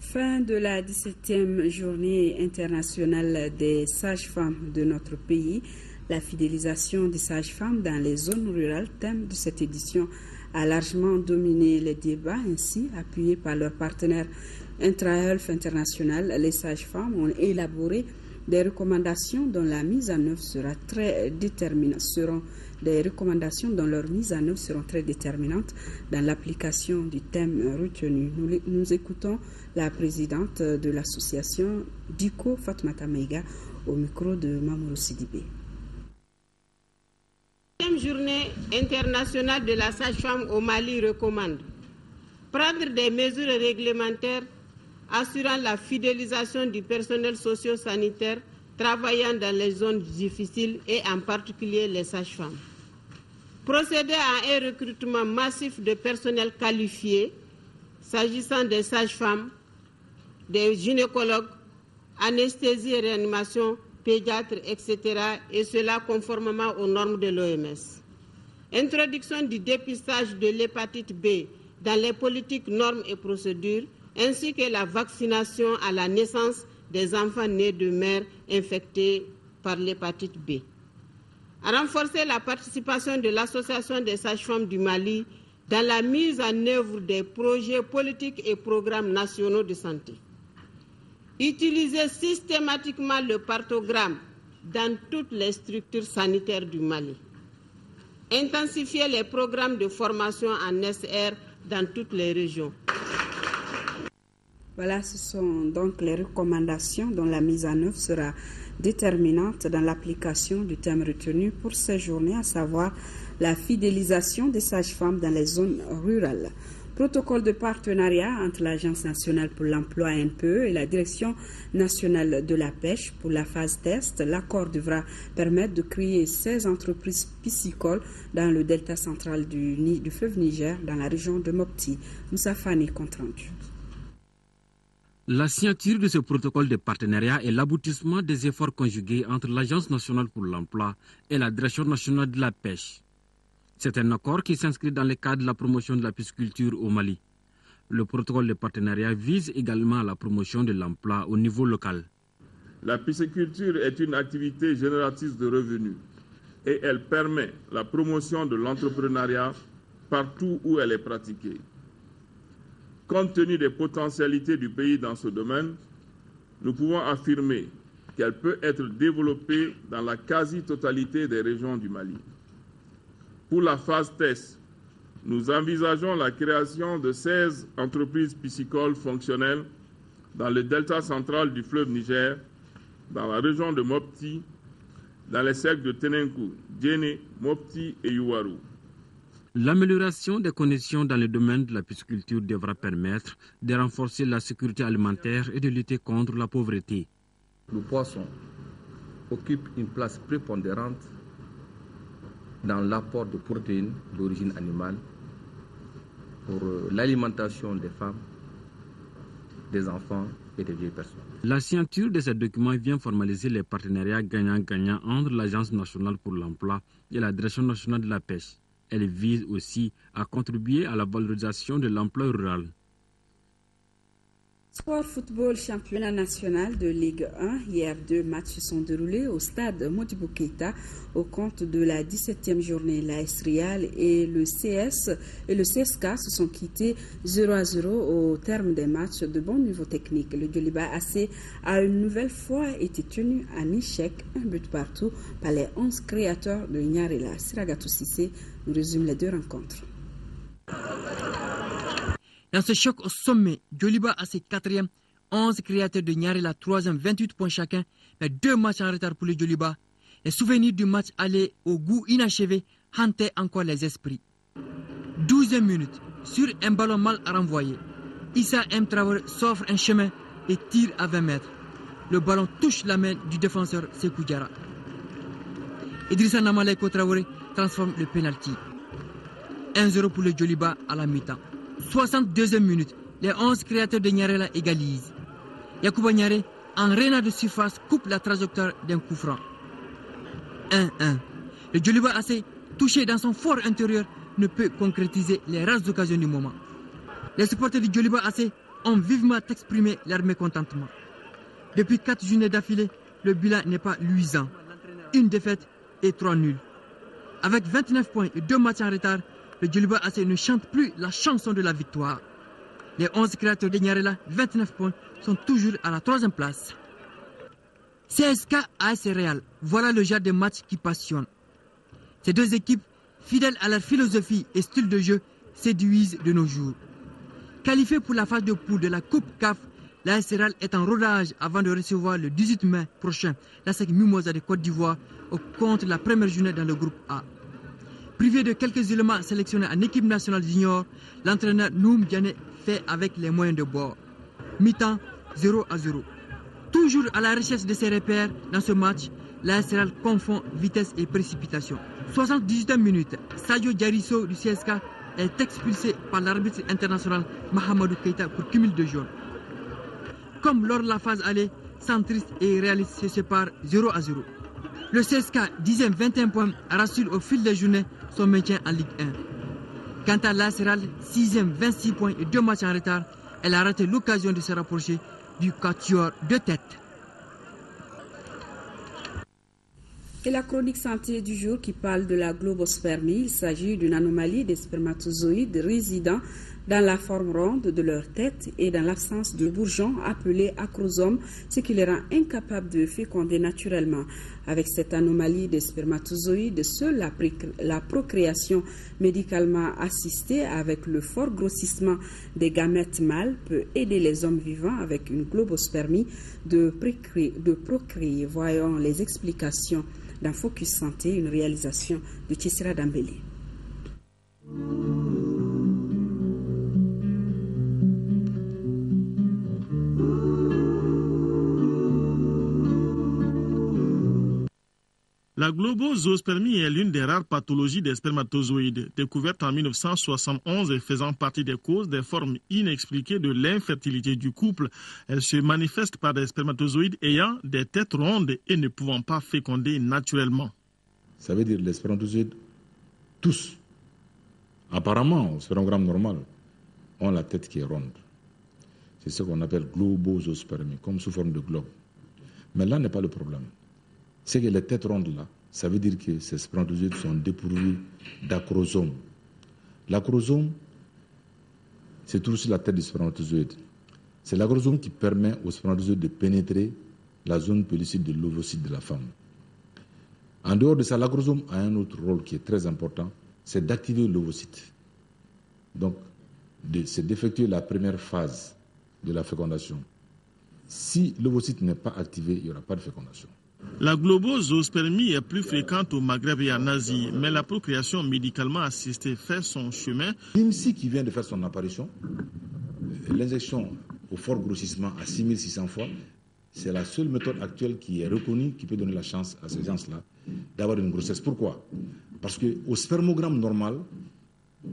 Fin de la 17e journée internationale des sages-femmes de notre pays. La fidélisation des sages-femmes dans les zones rurales, thème de cette édition, a largement dominé les débats. Ainsi, appuyés par leurs partenaires Intra-Health International, les sages-femmes ont élaboré des recommandations dont la mise en œuvre sera très déterminante. Des recommandations dont leur mise en œuvre seront très déterminantes dans l'application du thème retenu. Nous écoutons la présidente de l'association Diko Fatmata Meiga au micro de Mamoudou Sidibé. La 7e journée internationale de la sage-femme au Mali recommande prendre des mesures réglementaires assurant la fidélisation du personnel socio-sanitaire travaillant dans les zones difficiles et en particulier les sages-femmes. Procéder à un recrutement massif de personnel qualifié, s'agissant des sages-femmes, des gynécologues, anesthésie et réanimation, pédiatres, etc., et cela conformément aux normes de l'OMS. Introduction du dépistage de l'hépatite B dans les politiques, normes et procédures, ainsi que la vaccination à la naissance des enfants nés de mères infectées par l'hépatite B. À renforcer la participation de l'Association des sages-femmes du Mali dans la mise en œuvre des projets politiques et programmes nationaux de santé. Utiliser systématiquement le partogramme dans toutes les structures sanitaires du Mali. Intensifier les programmes de formation en SR dans toutes les régions. Voilà, ce sont donc les recommandations dont la mise en œuvre sera déterminante dans l'application du thème retenu pour ces journées, à savoir la fidélisation des sages-femmes dans les zones rurales. Protocole de partenariat entre l'Agence nationale pour l'emploi NPE et la Direction nationale de la pêche pour la phase test. L'accord devra permettre de créer 16 entreprises piscicoles dans le delta central du fleuve Niger, dans la région de Mopti. Moussa Fani, compte rendu. La signature de ce protocole de partenariat est l'aboutissement des efforts conjugués entre l'Agence nationale pour l'emploi et la Direction nationale de la pêche. C'est un accord qui s'inscrit dans le cadre de la promotion de la pisciculture au Mali. Le protocole de partenariat vise également la promotion de l'emploi au niveau local. La pisciculture est une activité génératrice de revenus et elle permet la promotion de l'entrepreneuriat partout où elle est pratiquée. Compte tenu des potentialités du pays dans ce domaine, nous pouvons affirmer qu'elle peut être développée dans la quasi-totalité des régions du Mali. Pour la phase test, nous envisageons la création de 16 entreprises piscicoles fonctionnelles dans le delta central du fleuve Niger, dans la région de Mopti, dans les cercles de Tenenkou, Djéné, Mopti et Youarou. L'amélioration des conditions dans le domaine de la pisciculture devra permettre de renforcer la sécurité alimentaire et de lutter contre la pauvreté. Le poisson occupe une place prépondérante dans l'apport de protéines d'origine animale pour l'alimentation des femmes des enfants et des vieilles personnes. La signature de ce document vient formaliser les partenariats gagnant-gagnant entre l'Agence nationale pour l'emploi et la Direction nationale de la pêche. Elle vise aussi à contribuer à la valorisation de l'emploi rural. Sport football championnat national de Ligue 1. Hier, 2 matchs se sont déroulés au stade Modibo Keïta au compte de la 17e journée. L'AS Real et le CSK se sont quittés 0-0 au terme des matchs de bon niveau technique. Le Djoliba AC a une nouvelle fois été tenu en échec, un but partout, par les 11 créateurs de Nyarela. Siragatou Sissé nous résume les deux rencontres. Dans ce choc au sommet, Djoliba a ses 4e, 11 créateurs de Nyarela 3e, 28 points chacun, mais 2 matchs en retard pour le Djoliba. Les souvenirs du match aller au goût inachevé hantaient encore les esprits. 12e minute, sur un ballon mal renvoyé, Issa M. Traoré s'offre un chemin et tire à 20 mètres. Le ballon touche la main du défenseur Sekou Diarra. Idrissa Namaleko Traoré transforme le pénalty. 1-0 pour le Djoliba à la mi-temps. 62e minute, les 11 créateurs de Nyarela égalisent. Yacouba Nyare, en renard de surface, coupe la trajectoire d'un coup franc. 1-1. Le Djoliba AC, touché dans son fort intérieur, ne peut concrétiser les rares occasions du moment. Les supporters du Djoliba AC ont vivement exprimé leur mécontentement. Depuis 4 journées d'affilée, le bilan n'est pas luisant. Une défaite et 3 nuls. Avec 29 points et 2 matchs en retard, le Djoliba AC ne chante plus la chanson de la victoire. Les 11 créateurs de Nyarela, 29 points, sont toujours à la 3e place. CSK AS Real, voilà le genre de match qui passionne. Ces deux équipes, fidèles à leur philosophie et style de jeu, séduisent de nos jours. Qualifiée pour la phase de poule de la Coupe CAF, l'AS Real est en rodage avant de recevoir le 18 mai prochain la SEC Mimosa de Côte d'Ivoire au compte de la première journée dans le groupe A. Privé de quelques éléments sélectionnés en équipe nationale junior, l'entraîneur Noum Diané fait avec les moyens de bord. Mi-temps 0-0. Toujours à la recherche de ses repères dans ce match, l'AS Real confond vitesse et précipitation. 78e minute, Sadio Diarisso du CSK est expulsé par l'arbitre international Mahamadou Keïta pour cumul de jaunes. Comme lors de la phase aller, centriste et réaliste se séparent 0-0. Le CSK, 10e 21 points, rassure au fil des journées son maintien en Ligue 1. Quant à l'AS Real, 6e 26 points et 2 matchs en retard, elle a raté l'occasion de se rapprocher du quatuor de tête. Et la chronique santé du jour qui parle de la globospermie. Il s'agit d'une anomalie des spermatozoïdes résidant dans la forme ronde de leur tête et dans l'absence de bourgeons appelés acrosomes, ce qui les rend incapables de féconder naturellement. Avec cette anomalie des spermatozoïdes, seule la procréation médicalement assistée avec le fort grossissement des gamètes mâles peut aider les hommes vivants avec une globospermie de procréer. Voyons les explications dans Focus Santé, une réalisation de Tchessira Dambélé. La globozoospermie est l'une des rares pathologies des spermatozoïdes, découverte en 1971 et faisant partie des causes des formes inexpliquées de l'infertilité du couple. Elle se manifeste par des spermatozoïdes ayant des têtes rondes et ne pouvant pas féconder naturellement. Ça veut dire les spermatozoïdes, tous, apparemment, au spermogramme normal, ont la tête qui est ronde. C'est ce qu'on appelle globozoospermie, comme sous forme de globe. Mais là n'est pas le problème. C'est que les têtes rondes là, ça veut dire que ces spermatozoïdes sont dépourvus d'acrosomes. L'acrosome se trouve sur la tête du spermatozoïde. C'est l'acrosome qui permet au spermatozoïde de pénétrer la zone pellucide de l'ovocyte de la femme. En dehors de ça, l'acrosome a un autre rôle qui est très important, c'est d'activer l'ovocyte. Donc, c'est d'effectuer la première phase de la fécondation. Si l'ovocyte n'est pas activé, il n'y aura pas de fécondation. La globozoospermie est plus fréquente au Maghreb et en Asie, mais la procréation médicalement assistée fait son chemin. L'IMSI qui vient de faire son apparition, l'injection au fort grossissement à 6600 fois, c'est la seule méthode actuelle qui est reconnue, qui peut donner la chance à ces gens-là d'avoir une grossesse. Pourquoi? Parce qu'au spermogramme normal,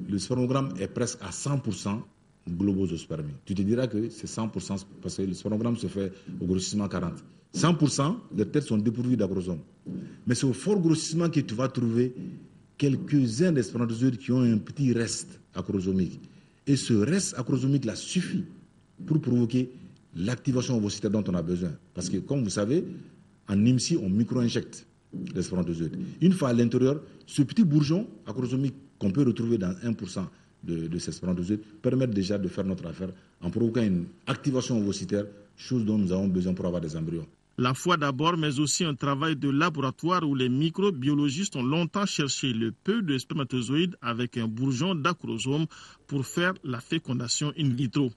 le spermogramme est presque à 100% globosospermie. Tu te diras que c'est 100% parce que le spermogramme se fait au grossissement 40. 100%, les têtes sont dépourvues d'acrosomes. Mais c'est au fort grossissement que tu vas trouver quelques-uns des spermatozoïdes qui ont un petit reste acrosomique. Et ce reste acrosomique-là suffit pour provoquer l'activation ovocitaire dont on a besoin. Parce que, comme vous savez, en IMSI, on micro-injecte les spermatozoïdes. Une fois à l'intérieur, ce petit bourgeon acrosomique qu'on peut retrouver dans 1% de ces spermatozoïdes permet déjà de faire notre affaire en provoquant une activation ovocitaire, chose dont nous avons besoin pour avoir des embryons. La foi d'abord, mais aussi un travail de laboratoire où les microbiologistes ont longtemps cherché le peu de spermatozoïdes avec un bourgeon d'acrosome pour faire la fécondation in vitro.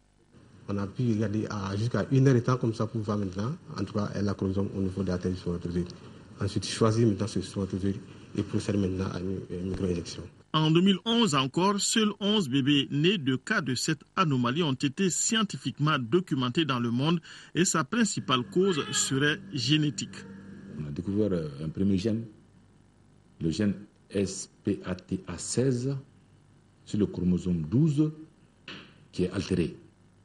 On a pu regarder jusqu'à 1 heure de temps comme ça pour voir maintenant, en tout cas, l'acrosome au niveau de la tête du spermatozoïde. Ensuite, choisir maintenant ce spermatozoïde et procéder maintenant à une micro-injection. En 2011 encore, seuls 11 bébés nés de cas de cette anomalie ont été scientifiquement documentés dans le monde et sa principale cause serait génétique. On a découvert un premier gène, le gène SPATA16 sur le chromosome 12 qui est altéré.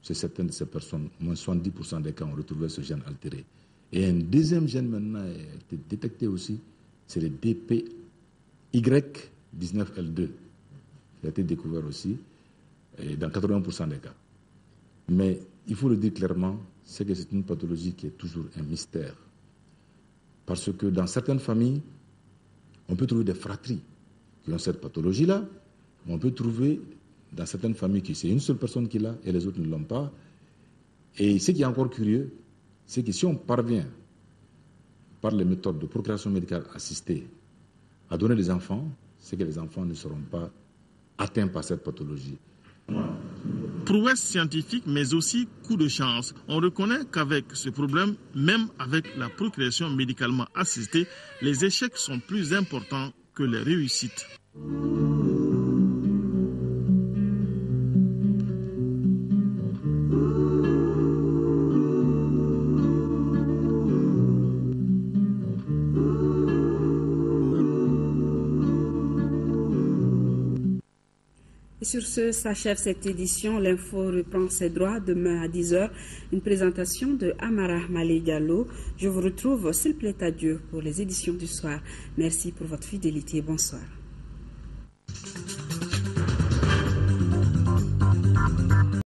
Chez certaines de ces personnes, moins 70% des cas ont retrouvé ce gène altéré. Et un deuxième gène maintenant a été détecté aussi, c'est le DPY19L2. Il a été découvert aussi dans 80% des cas. Mais il faut le dire clairement, c'est que c'est une pathologie qui est toujours un mystère. Parce que dans certaines familles, on peut trouver des fratries qui ont cette pathologie-là, mais on peut trouver dans certaines familles que c'est une seule personne qui l'a et les autres ne l'ont pas. Et ce qui est encore curieux, c'est que si on parvient, par les méthodes de procréation médicale assistée, à donner des enfants, c'est que les enfants ne seront pas atteints par cette pathologie. Prouesse scientifique, mais aussi coup de chance. On reconnaît qu'avec ce problème, même avec la procréation médicalement assistée, les échecs sont plus importants que les réussites. Sur ce, s'achève cette édition. L'info reprend ses droits demain à 10h. Une présentation de Amara Malé Diallo. Je vous retrouve, s'il plaît à Dieu, pour les éditions du soir. Merci pour votre fidélité. Bonsoir.